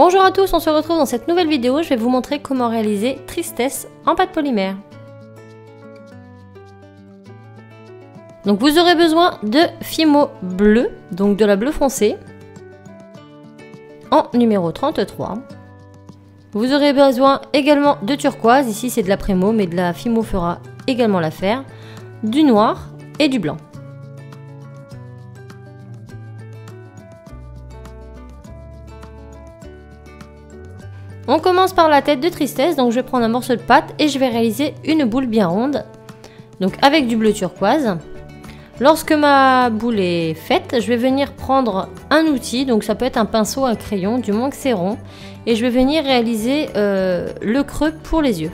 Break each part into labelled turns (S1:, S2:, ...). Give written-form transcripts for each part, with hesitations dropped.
S1: Bonjour à tous, on se retrouve dans cette nouvelle vidéo. Je vais vous montrer comment réaliser Tristesse en pâte polymère. Donc vous aurez besoin de Fimo bleu, donc de la bleu foncé, en numéro 33. Vous aurez besoin également de turquoise, ici c'est de la Prémo, mais de la Fimo fera également l'affaire, du noir et du blanc. On commence par la tête de Tristesse, donc je vais prendre un morceau de pâte et je vais réaliser une boule bien ronde, donc avec du bleu turquoise. Lorsque ma boule est faite, je vais venir prendre un outil, donc ça peut être un pinceau, un crayon, du moins que c'est rond, et je vais venir réaliser le creux pour les yeux.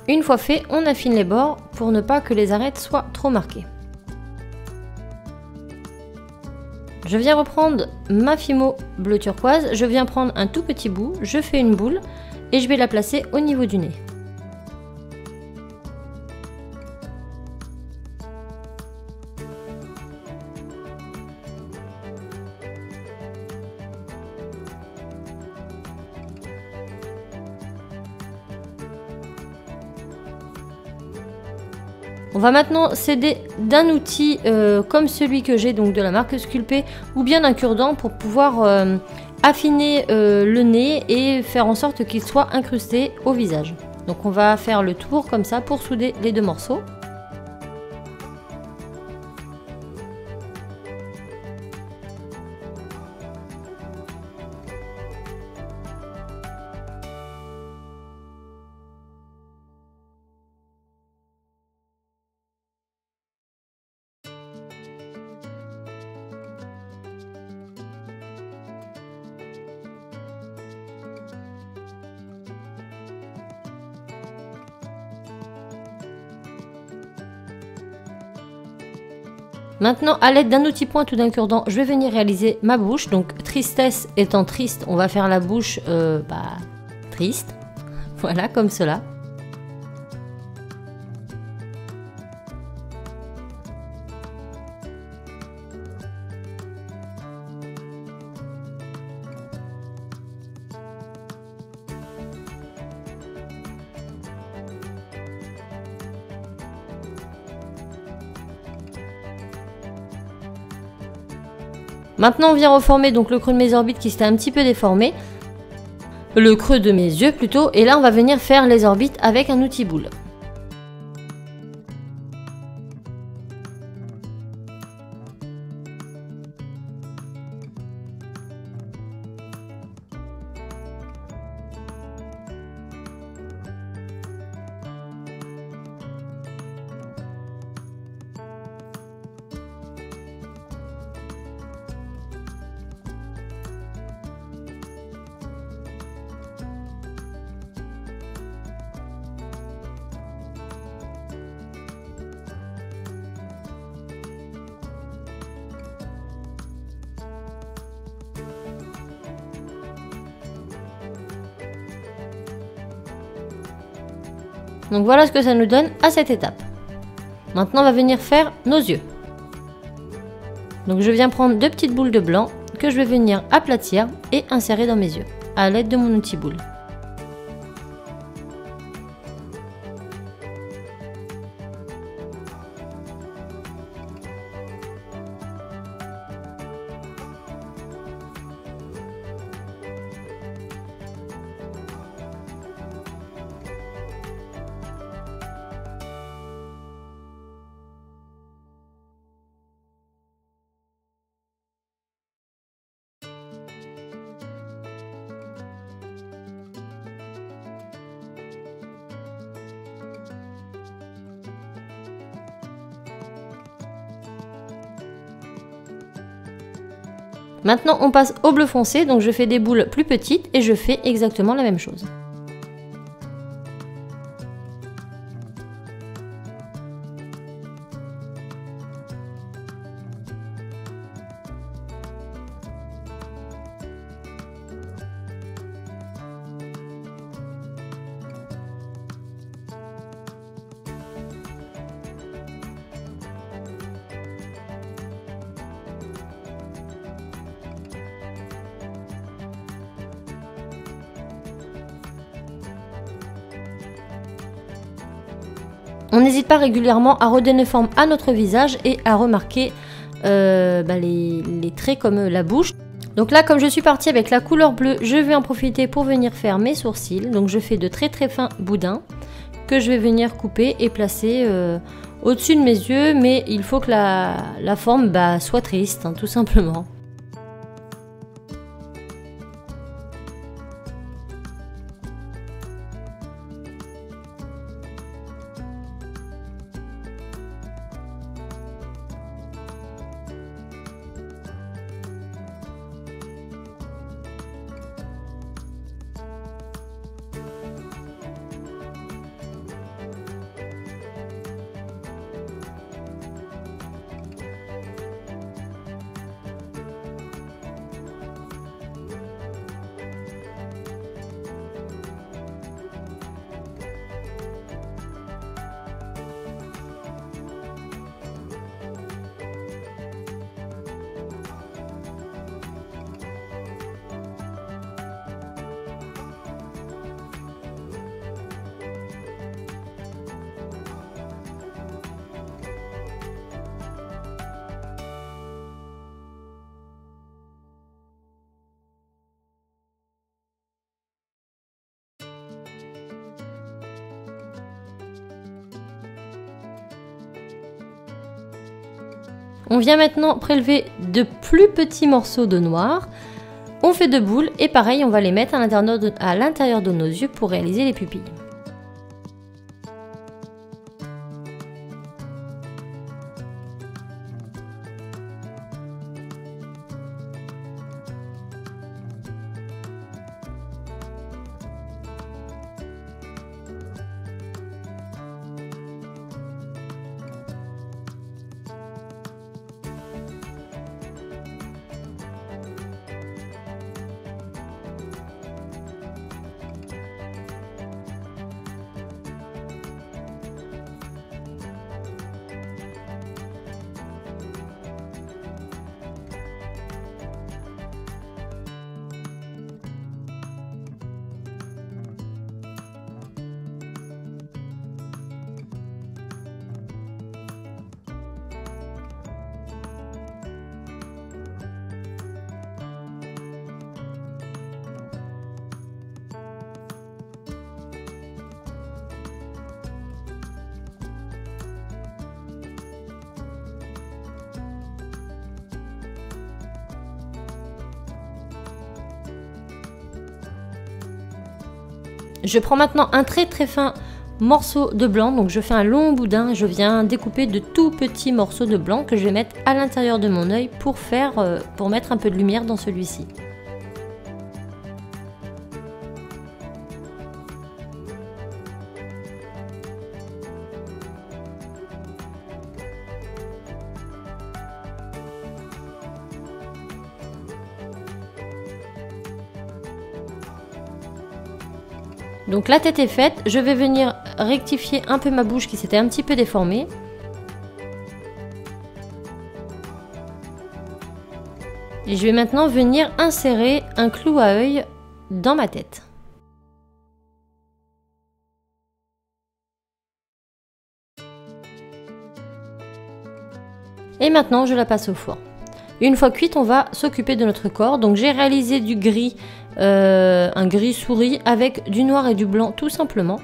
S1: Une fois fait, on affine les bords pour ne pas que les arêtes soient trop marquées. Je viens reprendre ma Fimo bleu turquoise, je viens prendre un tout petit bout, je fais une boule et je vais la placer au niveau du nez. On va maintenant s'aider d'un outil comme celui que j'ai, donc de la marque Sculpey, ou bien d'un cure-dent pour pouvoir affiner le nez et faire en sorte qu'il soit incrusté au visage. Donc on va faire le tour comme ça pour souder les deux morceaux. Maintenant, à l'aide d'un outil pointe ou d'un cure-dent, je vais venir réaliser ma bouche. Donc, Tristesse étant triste, on va faire la bouche triste. Voilà, comme cela. Maintenant on vient reformer donc le creux de mes orbites qui s'était un petit peu déformé, le creux de mes yeux plutôt, et là on va venir faire les orbites avec un outil boule. Donc voilà ce que ça nous donne à cette étape. Maintenant on va venir faire nos yeux. Donc je viens prendre deux petites boules de blanc que je vais venir aplatir et insérer dans mes yeux à l'aide de mon outil boule. Maintenant on passe au bleu foncé, donc je fais des boules plus petites et je fais exactement la même chose. On n'hésite pas régulièrement à redonner forme à notre visage et à remarquer les traits comme la bouche. Donc là, comme je suis partie avec la couleur bleue, je vais en profiter pour venir faire mes sourcils. Donc je fais de très très fins boudins que je vais venir couper et placer au-dessus de mes yeux. Mais il faut que la forme soit triste, hein, tout simplement. On vient maintenant prélever de plus petits morceaux de noir. On fait 2 boules et pareil, on va les mettre à l'intérieur de nos yeux pour réaliser les pupilles. Je prends maintenant un très très fin morceau de blanc, donc je fais un long boudin et je viens découper de tout petits morceaux de blanc que je vais mettre à l'intérieur de mon œil pour mettre un peu de lumière dans celui-ci. Donc la tête est faite, je vais venir rectifier un peu ma bouche qui s'était un petit peu déformée. Et je vais maintenant venir insérer un clou à œil dans ma tête. Et maintenant je la passe au four. Une fois cuite, on va s'occuper de notre corps. Donc j'ai réalisé du gris, un gris souris avec du noir et du blanc tout simplement.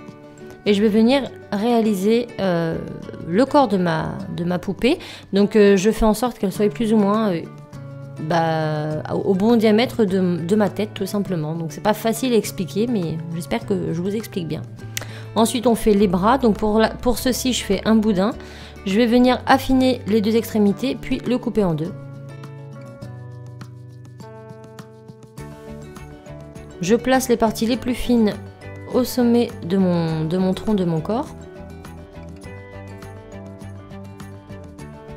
S1: Et je vais venir réaliser le corps de ma poupée. Donc je fais en sorte qu'elle soit plus ou moins au bon diamètre de ma tête tout simplement. Donc c'est pas facile à expliquer, mais j'espère que je vous explique bien. Ensuite on fait les bras. Donc pour ceci je fais un boudin. Je vais venir affiner les 2 extrémités puis le couper en 2. Je place les parties les plus fines au sommet de mon tronc de mon corps.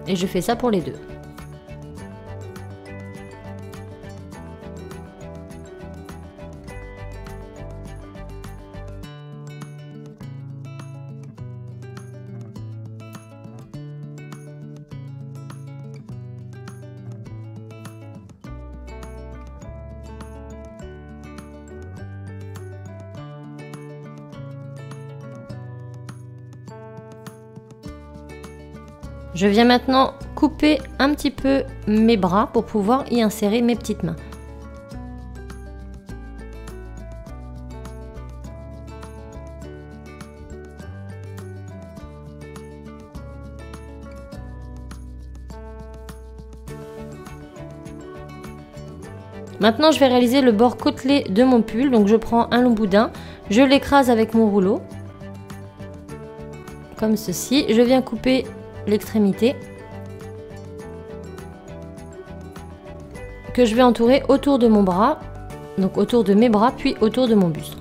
S1: Et je fais ça pour les 2. Je viens maintenant couper un petit peu mes bras pour pouvoir y insérer mes petites mains. Maintenant, je vais réaliser le bord côtelé de mon pull. Donc, je prends un long boudin, je l'écrase avec mon rouleau, comme ceci. Je viens couper l'extrémité que je vais entourer autour de mon bras, donc autour de mes bras, puis autour de mon buste.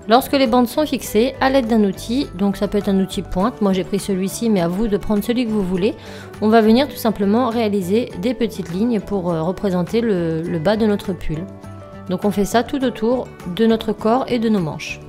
S1: Lorsque les bandes sont fixées, à l'aide d'un outil, donc ça peut être un outil pointe, moi j'ai pris celui-ci mais à vous de prendre celui que vous voulez, on va venir tout simplement réaliser des petites lignes pour représenter le bas de notre pull. Donc on fait ça tout autour de notre corps et de nos manches.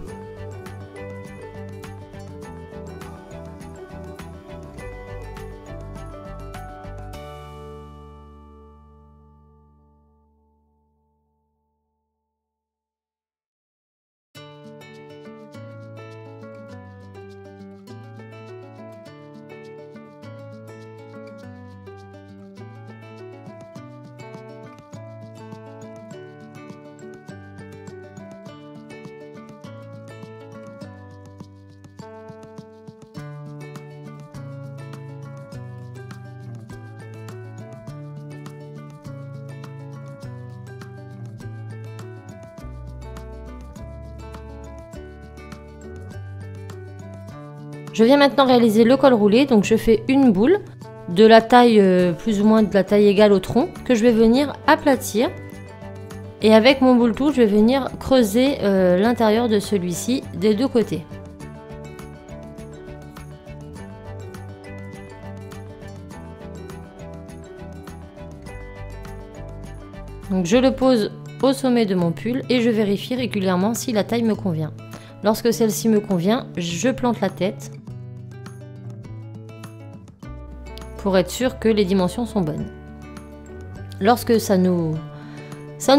S1: Je viens maintenant réaliser le col roulé, donc je fais une boule de la taille plus ou moins de la taille égale au tronc que je vais venir aplatir et avec mon boule touche je vais venir creuser l'intérieur de celui-ci des deux côtés. Donc je le pose au sommet de mon pull et je vérifie régulièrement si la taille me convient. Lorsque celle-ci me convient, je plante la tête pour être sûr que les dimensions sont bonnes. Lorsque ça nous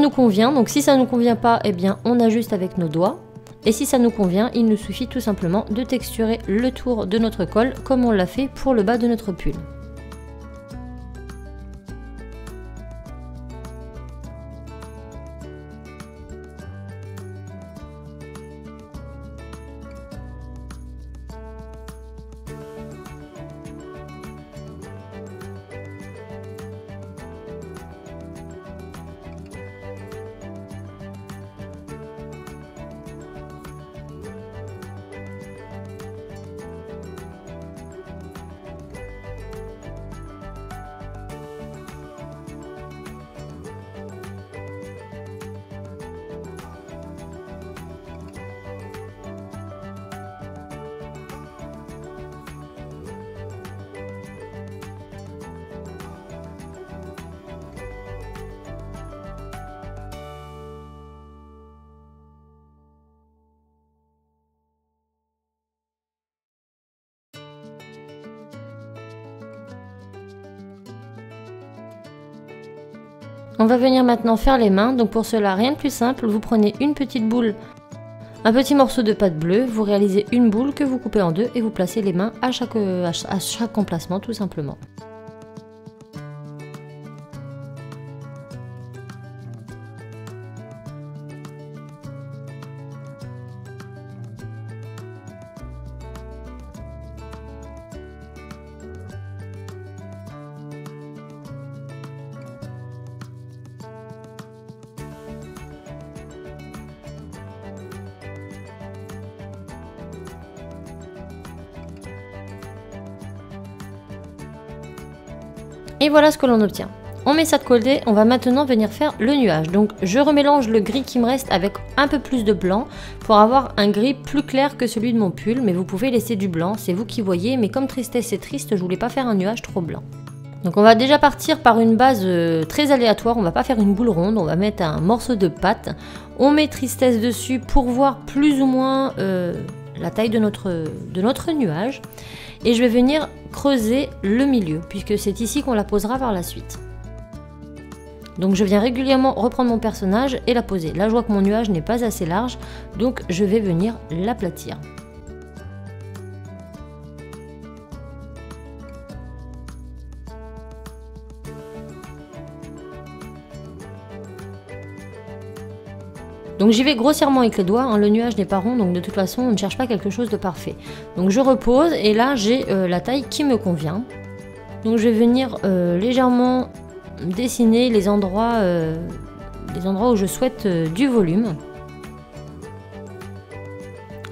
S1: convient, donc si ça ne nous convient pas, eh bien on ajuste avec nos doigts. Et si ça nous convient, il nous suffit tout simplement de texturer le tour de notre col comme on l'a fait pour le bas de notre pull. On va venir maintenant faire les mains. Donc pour cela, rien de plus simple, vous prenez une petite boule, un petit morceau de pâte bleue, vous réalisez une boule que vous coupez en deux et vous placez les mains à chaque emplacement tout simplement. Et voilà ce que l'on obtient. On met ça de côté, on va maintenant venir faire le nuage. Donc je remélange le gris qui me reste avec un peu plus de blanc pour avoir un gris plus clair que celui de mon pull, mais vous pouvez laisser du blanc, c'est vous qui voyez, mais comme tristesse est triste, je voulais pas faire un nuage trop blanc. Donc on va déjà partir par une base très aléatoire, on va pas faire une boule ronde, on va mettre un morceau de pâte, on met tristesse dessus pour voir plus ou moins la taille de notre nuage. Et je vais venir creuser le milieu, puisque c'est ici qu'on la posera par la suite. Donc je viens régulièrement reprendre mon personnage et la poser. Là je vois que mon nuage n'est pas assez large, donc je vais venir l'aplatir. Donc j'y vais grossièrement avec les doigts, hein, le nuage n'est pas rond, donc de toute façon on ne cherche pas quelque chose de parfait. Donc je repose et là j'ai la taille qui me convient. Donc je vais venir légèrement dessiner les endroits où je souhaite du volume.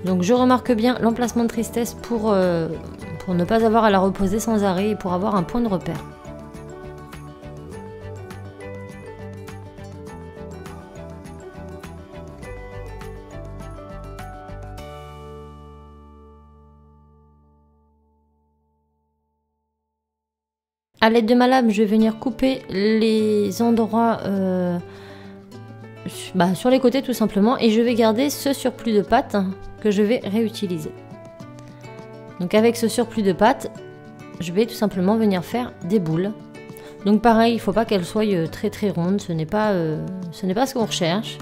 S1: Donc je remarque bien l'emplacement de tristesse pour ne pas avoir à la reposer sans arrêt et pour avoir un point de repère. A l'aide de ma lame, je vais venir couper les endroits sur les côtés tout simplement et je vais garder ce surplus de pâte que je vais réutiliser. Donc avec ce surplus de pâte, je vais tout simplement venir faire des boules. Donc pareil, il ne faut pas qu'elles soient très très rondes, ce n'est pas ce qu'on recherche.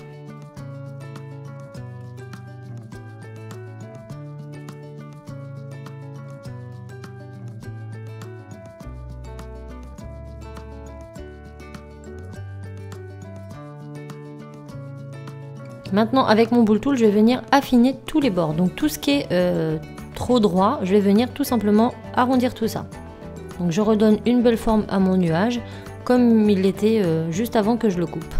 S1: Maintenant avec mon boule tool je vais venir affiner tous les bords, donc tout ce qui est trop droit, je vais venir tout simplement arrondir tout ça. Donc je redonne une belle forme à mon nuage comme il l'était juste avant que je le coupe.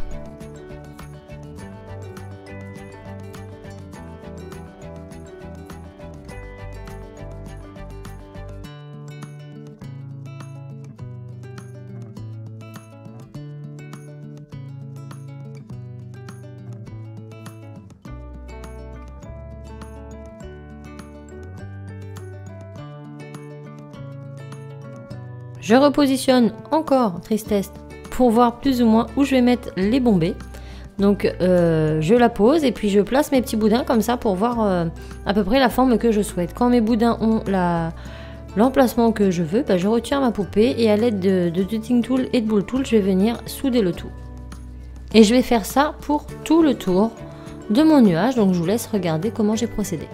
S1: Je repositionne encore tristesse pour voir plus ou moins où je vais mettre les bombées. Donc je la pose et puis je place mes petits boudins comme ça pour voir à peu près la forme que je souhaite. Quand mes boudins ont l'emplacement que je veux, je retire ma poupée et à l'aide de Tutting Tool et de Boule Tool, je vais venir souder le tout. Et je vais faire ça pour tout le tour de mon nuage, donc je vous laisse regarder comment j'ai procédé.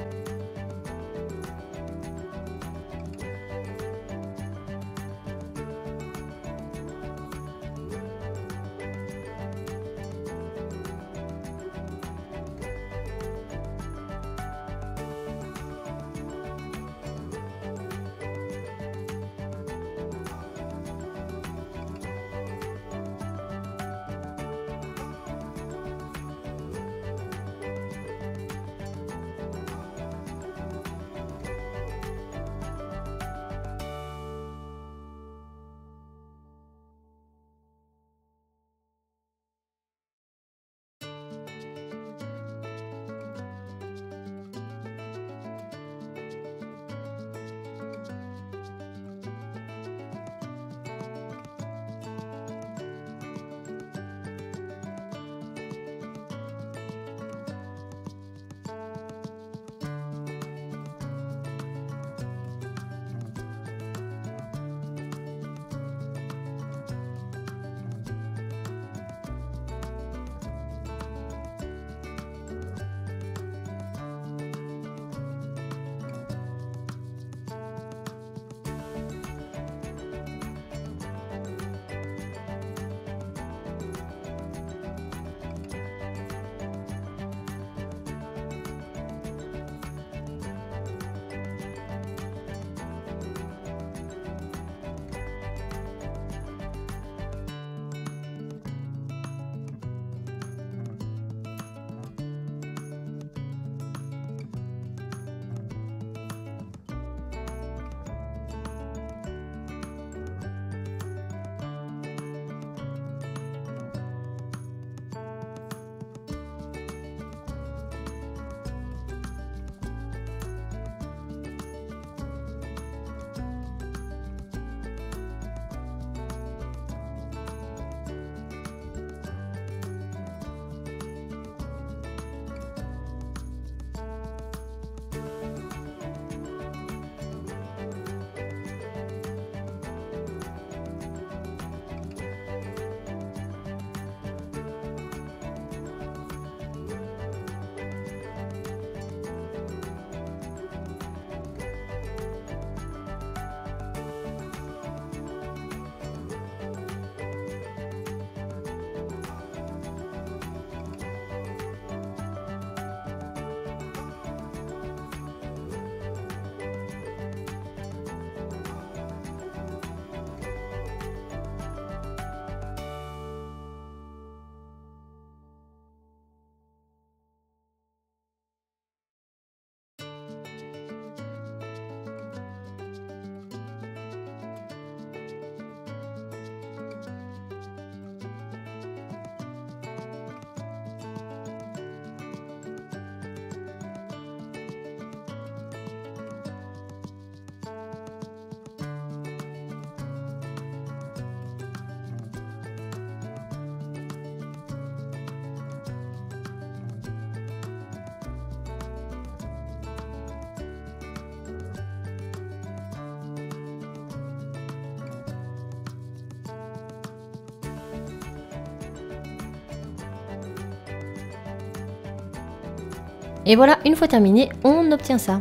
S1: Et voilà, une fois terminé, on obtient ça.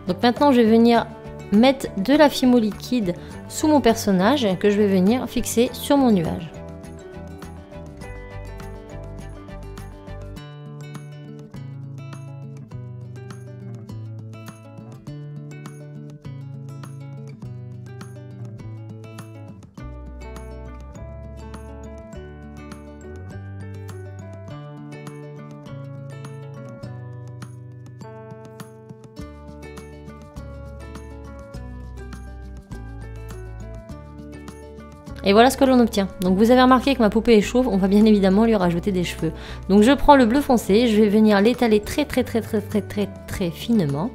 S1: Donc maintenant, je vais venir mettre de la fimo liquide sous mon personnage que je vais venir fixer sur mon nuage. Et voilà ce que l'on obtient. Donc vous avez remarqué que ma poupée est chauve, on va bien évidemment lui rajouter des cheveux. Donc je prends le bleu foncé, je vais venir l'étaler très finement.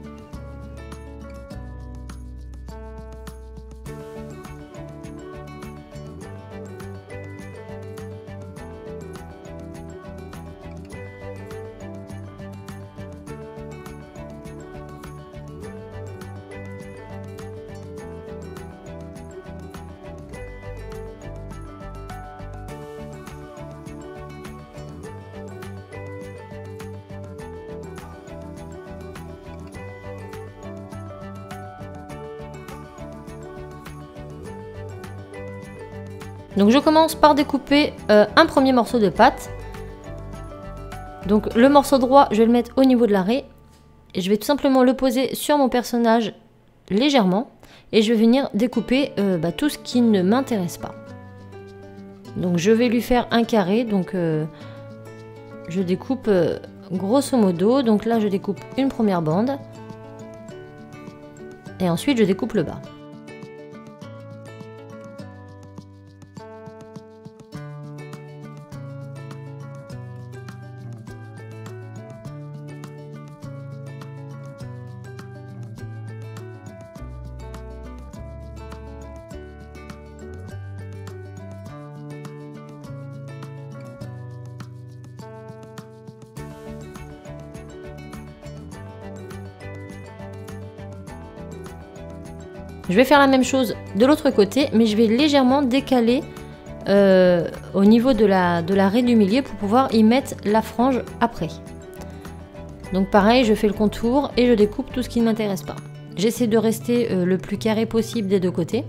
S1: Donc je commence par découper un premier morceau de pâte. Donc le morceau droit, je vais le mettre au niveau de l'arrêt. Et je vais tout simplement le poser sur mon personnage légèrement. Et je vais venir découper tout ce qui ne m'intéresse pas. Donc je vais lui faire un carré. Donc je découpe grosso modo. Donc là je découpe une première bande. Et ensuite je découpe le bas. Je vais faire la même chose de l'autre côté, mais je vais légèrement décaler au niveau de la raie du milieu pour pouvoir y mettre la frange après. Donc pareil, je fais le contour et je découpe tout ce qui ne m'intéresse pas. J'essaie de rester le plus carré possible des deux côtés.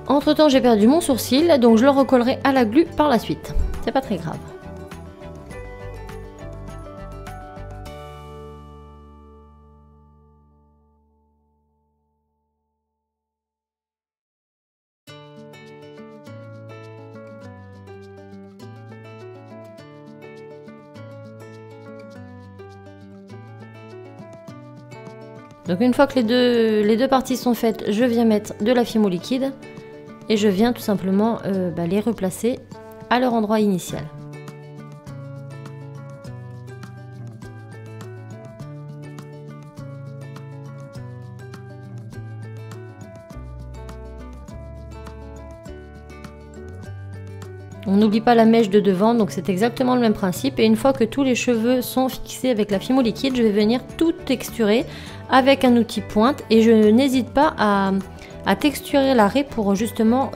S1: Entre temps j'ai perdu mon sourcil, donc je le recollerai à la glu par la suite. C'est pas très grave. Donc une fois que les deux parties sont faites, je viens mettre de la fimo liquide. Et je viens tout simplement les replacer à leur endroit initial. On n'oublie pas la mèche de devant, donc c'est exactement le même principe. Et une fois que tous les cheveux sont fixés avec la fimo liquide, je vais venir tout texturer avec un outil pointe. Et je n'hésite pas à texturer la raie pour justement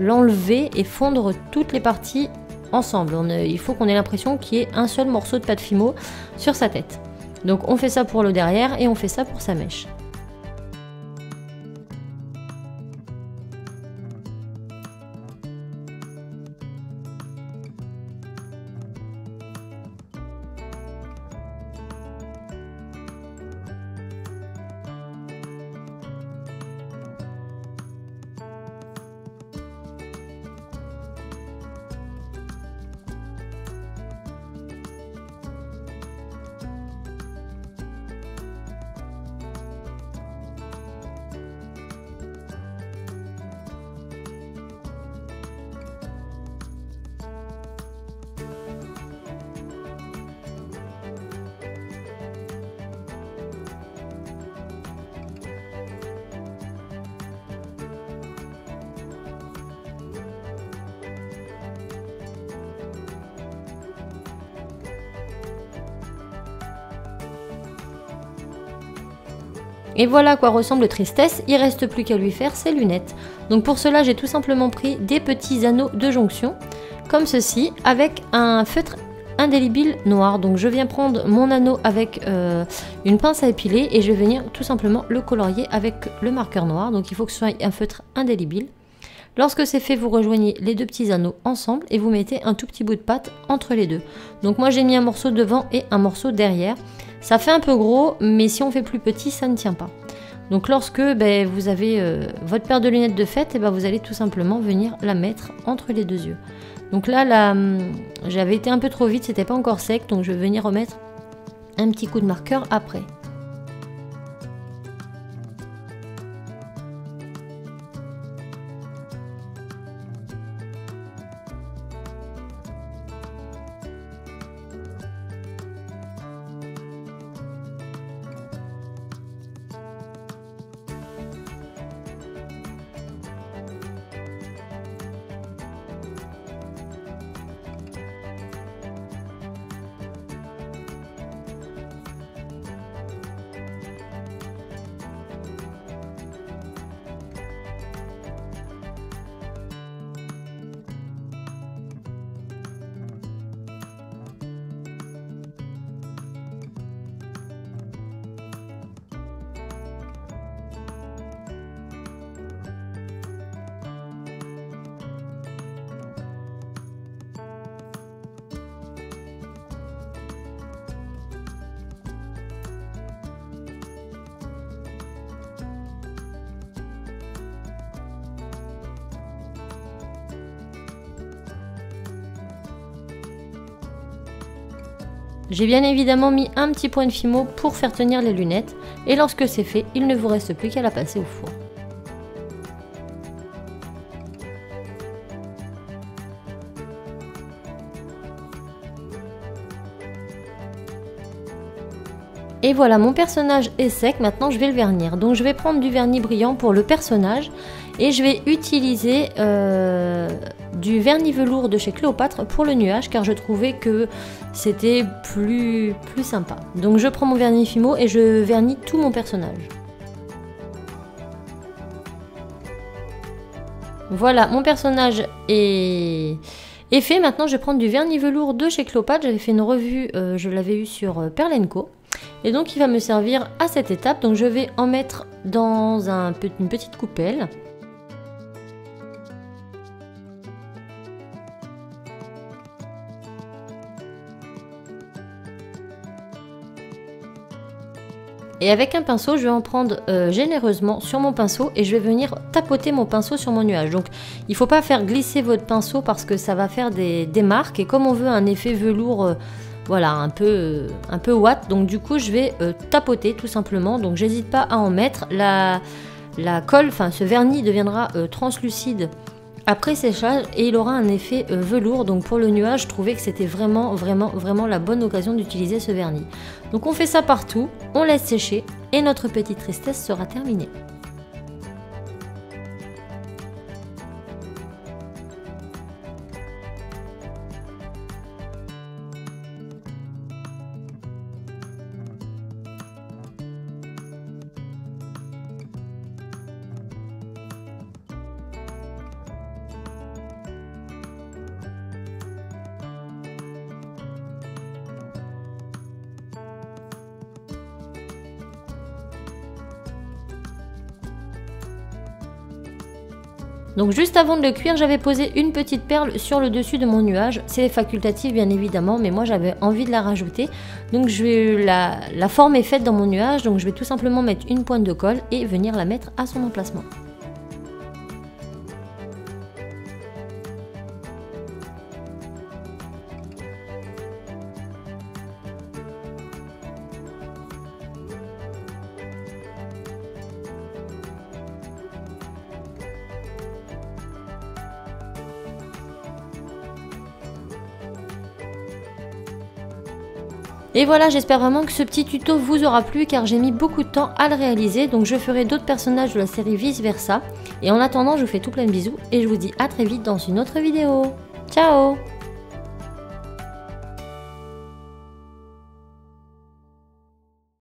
S1: l'enlever et fondre toutes les parties ensemble. Il faut qu'on ait l'impression qu'il y ait un seul morceau de pâte fimo sur sa tête. Donc on fait ça pour le derrière et on fait ça pour sa mèche. Et voilà à quoi ressemble Tristesse, il reste plus qu'à lui faire ses lunettes. Donc pour cela j'ai tout simplement pris des petits anneaux de jonction, comme ceci, avec un feutre indélébile noir. Donc je viens prendre mon anneau avec une pince à épiler et je vais venir tout simplement le colorier avec le marqueur noir. Donc il faut que ce soit un feutre indélébile. Lorsque c'est fait, vous rejoignez les deux petits anneaux ensemble et vous mettez un tout petit bout de pâte entre les deux. Donc moi j'ai mis un morceau devant et un morceau derrière. Ça fait un peu gros, mais si on fait plus petit, ça ne tient pas. Donc lorsque vous avez votre paire de lunettes de fête, vous allez tout simplement venir la mettre entre les deux yeux. Donc là, j'avais été un peu trop vite, c'était pas encore sec, donc je vais venir remettre un petit coup de marqueur après. J'ai bien évidemment mis un petit point de fimo pour faire tenir les lunettes et lorsque c'est fait, il ne vous reste plus qu'à la passer au four. Et voilà, mon personnage est sec, maintenant je vais le vernir. Donc je vais prendre du vernis brillant pour le personnage et je vais utiliser du vernis velours de chez Cléopâtre pour le nuage car je trouvais que c'était plus sympa. Donc je prends mon vernis Fimo et je vernis tout mon personnage. Voilà, mon personnage est fait. Maintenant je vais prendre du vernis velours de chez Cléopâtre. J'avais fait une revue, je l'avais eu sur Perle & Co. Et donc il va me servir à cette étape. Donc je vais en mettre dans une petite coupelle. Et avec un pinceau, je vais en prendre généreusement sur mon pinceau et je vais venir tapoter mon pinceau sur mon nuage. Donc il ne faut pas faire glisser votre pinceau parce que ça va faire des marques. Et comme on veut un effet velours, voilà, un peu ouate, donc du coup je vais tapoter tout simplement. Donc j'hésite pas à en mettre. La colle, enfin ce vernis deviendra translucide après séchage et il aura un effet velours. Donc pour le nuage, je trouvais que c'était vraiment la bonne occasion d'utiliser ce vernis. Donc on fait ça partout, on laisse sécher et notre petite tristesse sera terminée. Donc juste avant de le cuire, j'avais posé une petite perle sur le dessus de mon nuage. C'est facultatif bien évidemment, mais moi j'avais envie de la rajouter. Donc la forme est faite dans mon nuage, donc je vais tout simplement mettre une pointe de colle et venir la mettre à son emplacement. Et voilà, j'espère vraiment que ce petit tuto vous aura plu car j'ai mis beaucoup de temps à le réaliser. Donc je ferai d'autres personnages de la série vice versa. Et en attendant, je vous fais tout plein de bisous et je vous dis à très vite dans une autre vidéo. Ciao!